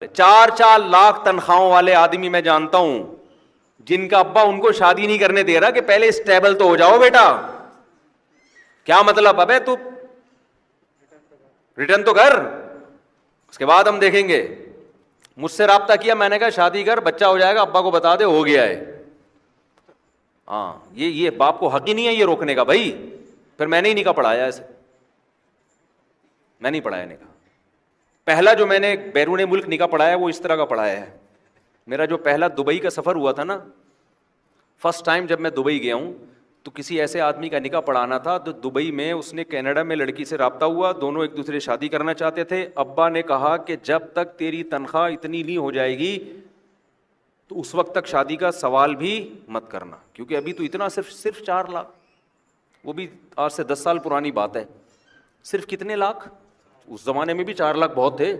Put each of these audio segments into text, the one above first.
4 لاکھ تنخواہوں والے آدمی میں جانتا ہوں جن کا ابا ان کو شادی نہیں کرنے دے رہا کہ پہلے اسٹیبل تو ہو جاؤ بیٹا. کیا مطلب؟ ابے تو ریٹرن تو کر, اس کے بعد ہم دیکھیں گے. مجھ سے رابطہ کیا, میں نے کہا شادی کر, بچہ ہو جائے گا, ابا کو بتا دے ہو گیا ہے. ہاں یہ باپ کو حق ہی نہیں ہے یہ روکنے کا بھائی. پھر میں نے ہی نکاح پڑھایا اسے, میں نہیں پڑھایا نکاح. پہلا جو میں نے بیرون ملک نکاح پڑھایا وہ اس طرح کا پڑھایا ہے. میرا جو پہلا دبئی کا سفر ہوا تھا نا, فرسٹ ٹائم جب میں دبئی گیا ہوں, تو کسی ایسے آدمی کا نکاح پڑھانا تھا. تو دبئی میں اس نے کینیڈا میں لڑکی سے رابطہ ہوا, دونوں ایک دوسرے شادی کرنا چاہتے تھے. ابا نے کہا کہ جب تک تیری تنخواہ اتنی نہیں ہو جائے گی تو اس وقت تک شادی کا سوال بھی مت کرنا, کیونکہ ابھی تو اتنا صرف 4 لاکھ, وہ بھی آج سے 10 سال پرانی بات ہے. صرف کتنے لاکھ؟ اس زمانے میں بھی 4 لاکھ بہت تھے.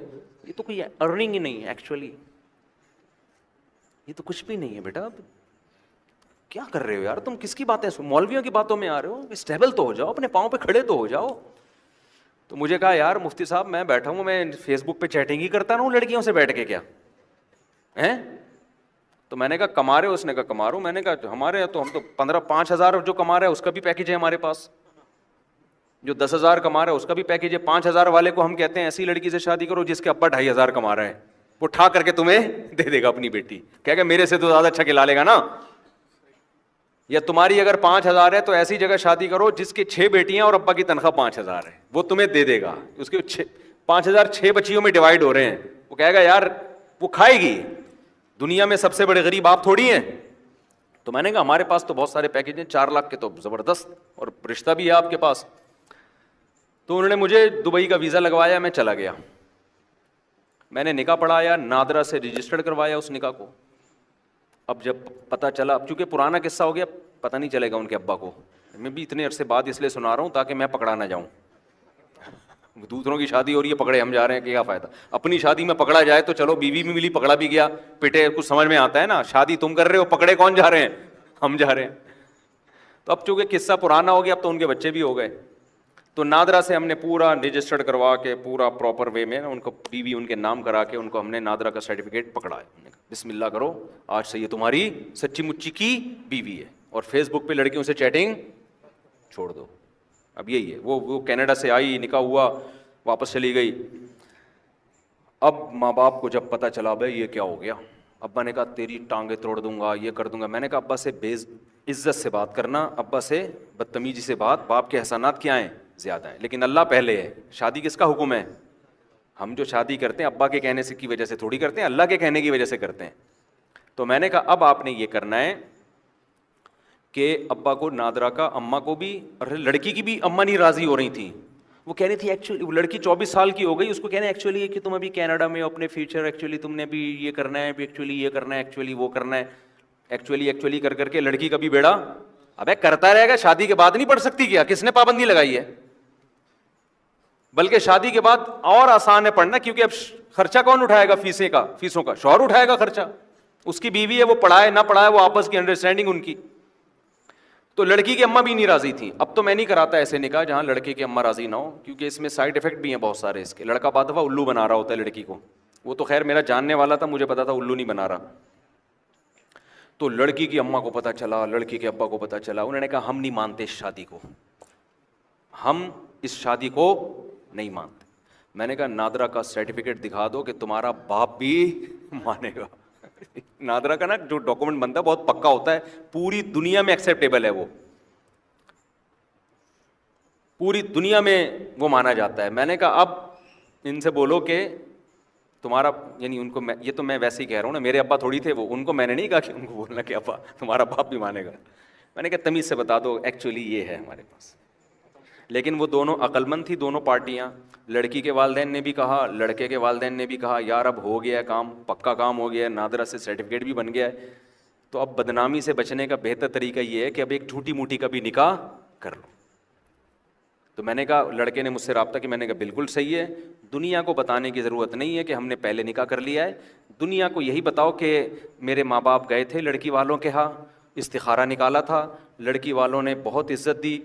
یہ تو کوئی ارننگ ہی نہیں ہے ایکچولی, یہ تو کچھ بھی نہیں ہے بیٹا. اب کیا کر رہے ہو یار تم؟ کس کی باتیں مولویوں کی باتوں میں آ رہے ہو؟ اسٹیبل تو ہو جاؤ, اپنے پاؤں پہ کھڑے تو ہو جاؤ. تو مجھے کہا یار مفتی صاحب میں بیٹھا ہوں, میں فیس بک پہ چیٹنگ ہی کرتا رہوں لڑکیوں سے بیٹھ کے, کیا ہیں؟ تو میں نے کہا کما رہے ہو؟ اس نے کہا کما رہا ہوں. میں نے کہا ہمارے تو ہم تو 5,000 جو کما رہے ہیں اس کا بھی پیکیج ہے ہمارے پاس, جو 10,000 کما رہا ہے اس کا بھی پیکیج ہے. 5,000 والے کو ہم کہتے ہیں ایسی لڑکی سے شادی کرو جس کے ابا 2,500 کما رہے ہیں, وہ ٹھا کر کے تمہیں دے دے گا اپنی بیٹی, کہے گا میرے سے تو زیادہ اچھا کھلا لے گا نا. یا تمہاری اگر 5,000 ہے تو ایسی جگہ شادی کرو جس کی 6 بیٹیاں اور ابا کی تنخواہ 5,000 ہے, وہ تمہیں دے دے گا. اس کے 5,000 6 بچیوں میں ڈیوائڈ ہو رہے ہیں. وہ کہے گا یار وہ کھائے گی, دنیا میں سب سے بڑے غریب آپ تھوڑی ہیں. تو میں نے کہا ہمارے پاس تو بہت سارے پیکیج ہیں, 4 لاکھ کے تو زبردست, اور رشتہ بھی ہے آپ کے پاس. تو انہوں نے مجھے دبئی کا ویزا لگوایا, میں چلا گیا. میں نے نکاح پڑھایا, نادرا سے رجسٹرڈ کروایا اس نکاح کو. اب جب پتہ چلا, اب چونکہ پرانا قصہ ہو گیا, پتہ نہیں چلے گا ان کے ابا کو. میں بھی اتنے عرصے بعد اس لیے سنا رہا ہوں تاکہ میں پکڑا نہ جاؤں. دوسروں کی شادی ہو رہی ہے, پکڑے ہم جا رہے ہیں, کیا فائدہ. اپنی شادی میں پکڑا جائے تو چلو, بیوی بھی ملی پکڑا بھی گیا, پٹے کچھ سمجھ میں آتا ہے نا. شادی تم کر رہے ہو, پکڑے کون جا رہے ہیں؟ ہم جا رہے ہیں. تو اب چونکہ قصہ پرانا ہو گیا, اب تو ان کے بچے بھی ہو گئے. تو نادرا سے ہم نے پورا رجسٹرڈ کروا کے پورا پراپر وے میں ان کو بیوی ان کے نام کرا کے ان کو ہم نے نادرا کا سرٹیفکیٹ پکڑایا. بسم اللہ کرو, آج سے یہ تمہاری سچی مچی کی بیوی ہے, اور فیس بک پہ لڑکیوں سے چیٹنگ چھوڑ دو. اب یہی ہے. وہ کینیڈا سے آئی, نکاح ہوا, واپس چلی گئی. اب ماں باپ کو جب پتہ چلا بھائی یہ کیا ہو گیا, ابا نے کہا تیری ٹانگیں توڑ دوں گا, یہ کر دوں گا. میں نے کہا ابا سے عزت سے بات کرنا, ابا سے بدتمیزی سے بات, باپ کے احسانات کیا ہیں؟ زیادہ ہیں, لیکن اللہ پہلے ہے. شادی کس کا حکم ہے؟ ہم جو شادی کرتے ہیں ابا کے کہنے سے کی وجہ سے تھوڑی کرتے ہیں, اللہ کے کہنے کی وجہ سے کرتے ہیں. تو میں نے کہا اب آپ نے یہ کرنا ہے کہ ابا کو, نادرا کا اماں کو بھی, اور لڑکی کی بھی اماں نہیں راضی ہو رہی تھیں. وہ کہہ رہی تھی ایکچولی, وہ لڑکی 24 سال کی ہو گئی, اس کو کہنا ایکچولی کہ تم ابھی کینیڈا میں اپنے فیوچر, ایکچولی تم نے بھی یہ کرنا ہے, ایکچولی یہ کرنا ہے, ایکچولی وہ کرنا ہے. ایکچولی کر کے لڑکی کا بھی بیڑا ابے کرتا رہے گا. شادی کے بعد نہیں پڑھ سکتی کیا؟ کس نے پابندی لگائی ہے؟ بلکہ شادی کے بعد اور آسان ہے پڑھنا, کیونکہ اب خرچہ کون اٹھائے گا؟ فیسوں کا شوہر اٹھائے گا خرچہ. اس کی بیوی ہے, وہ پڑھائے نہ پڑھائے, وہ آپس کی انڈرسٹینڈنگ ان کی. تو لڑکی کی اماں بھی نہیں راضی تھیں. اب تو میں نہیں کراتا ایسے نکاح جہاں لڑکے کی اماں راضی نہ ہو, کیونکہ اس میں سائڈ افیکٹ بھی ہیں بہت سارے اس کے. لڑکا بعد دفعہ الو بنا رہا ہوتا ہے لڑکی کو. وہ تو خیر میرا جاننے والا تھا, مجھے پتا تھا الو نہیں بنا رہا. تو لڑکی کی اماں کو پتا چلا, لڑکی کے ابا کو پتا چلا. انہوں نے کہا ہم نہیں مانتے اس شادی کو, ہم اس شادی کو نہیں مانتے. میں نے کہا نادرا کا سرٹیفکیٹ دکھا دو کہ تمہارا باپ بھی مانے گا. نادرا کا نا جو ڈاکومنٹ بنتا ہے بہت پکا ہوتا ہے, پوری دنیا میں ایکسیپٹیبل ہے, وہ پوری دنیا میں وہ مانا جاتا ہے. میں نے کہا اب ان سے بولو کہ تمہارا, یعنی ان کو, یہ تو میں ویسے ہی کہہ رہا ہوں نا, میرے ابا تھوڑی تھے وہ, ان کو میں نے نہیں کہا کہ ان کو بولنا کہ ابا تمہارا باپ بھی مانے گا. میں نے کہا تمیز سے بتا دو ایکچولی یہ ہے ہمارے پاس. لیکن وہ دونوں عقل مند تھی, دونوں پارٹیاں. لڑکی کے والدین نے بھی کہا, لڑکے کے والدین نے بھی کہا یار اب ہو گیا ہے کام, پکا کام ہو گیا ہے, نادرا سے سرٹیفکیٹ بھی بن گیا ہے, تو اب بدنامی سے بچنے کا بہتر طریقہ یہ ہے کہ اب ایک جھوٹی موٹی کا بھی نکاح کر لو. تو میں نے کہا, لڑکے نے مجھ سے رابطہ کیا, میں نے کہا بالکل صحیح ہے, دنیا کو بتانے کی ضرورت نہیں ہے کہ ہم نے پہلے نکاح کر لیا ہے. دنیا کو یہی بتاؤ کہ میرے ماں باپ گئے تھے لڑکی والوں کے ہاں, استخارہ نکالا تھا, لڑکی والوں نے بہت عزت دی,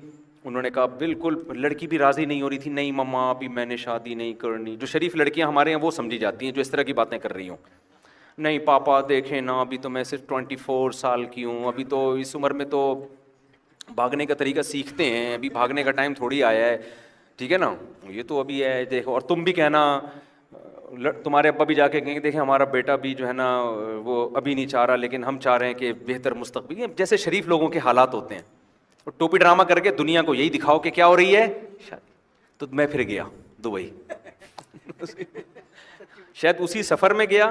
انہوں نے کہا بالکل. لڑکی بھی راضی نہیں ہو رہی تھی, نہیں مما ابھی میں نے شادی نہیں کرنی. جو شریف لڑکیاں ہمارے ہیں وہ سمجھی جاتی ہیں جو اس طرح کی باتیں کر رہی ہوں. نہیں پاپا دیکھیں نا, ابھی تو میں صرف 24 سال کی ہوں, ابھی تو اس عمر میں تو بھاگنے کا طریقہ سیکھتے ہیں, ابھی بھاگنے کا ٹائم تھوڑی آیا ہے, ٹھیک ہے نا, یہ تو ابھی ہے دیکھو. اور تم بھی کہنا, تمہارے ابا بھی جا کے کہیں گے دیکھیں ہمارا بیٹا بھی جو ہے نا وہ ابھی نہیں چاہ رہا, لیکن ہم چاہ رہے ہیں کہ بہتر مستقبل. یہ جیسے شریف لوگوں کے حالات ہوتے ہیں, ٹوپی ڈرامہ کر کے دنیا کو یہی دکھاؤ کہ کیا ہو رہی ہے شادی. تو میں پھر گیا دبئی. شاید اسی سفر میں گیا.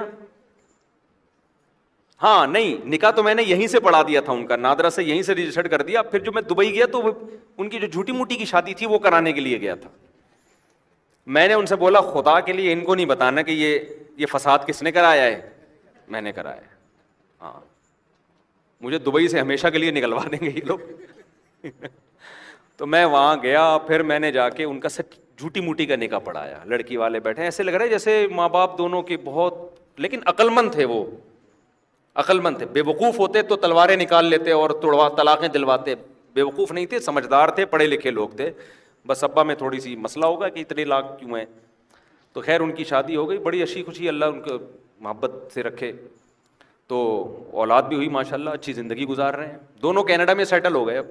ہاں نہیں, نکاح تو میں نے یہیں سے پڑھا دیا تھا ان کا, نادرا سے یہیں سے رجسٹرڈ کر دیا. پھر جو میں دبئی گیا تو ان کی جو جھوٹی موٹی کی شادی تھی وہ کرانے کے لیے گیا تھا. میں نے ان سے بولا خدا کے لیے ان کو نہیں بتانا کہ یہ فساد کس نے کرایا ہے, میں نے کرایا ہے. ہاں مجھے دبئی سے ہمیشہ کے لیے نکلوا دیں گے یہ لوگ. تو میں وہاں گیا, پھر میں نے جا کے ان کا سچ جھوٹی موٹی کا نکاح پڑھایا. لڑکی والے بیٹھے, ایسے لگ رہا ہے جیسے ماں باپ دونوں کے بہت, لیکن عقل مند تھے وہ, عقل مند تھے. بے وقوف ہوتے تو تلواریں نکال لیتے اور طلاقیں دلواتے. بے وقوف نہیں تھے, سمجھدار تھے, پڑھے لکھے لوگ تھے. بس ابا میں تھوڑی سی مسئلہ ہوگا کہ اتنے لاکھ کیوں ہیں. تو خیر ان کی شادی ہو گئی, بڑی اچھی خوشی, اللہ ان کو محبت سے رکھے. تو اولاد بھی ہوئی ماشاء اللہ, اچھی زندگی گزار رہے ہیں. دونوں کینیڈا میں سیٹل ہو گئے اب.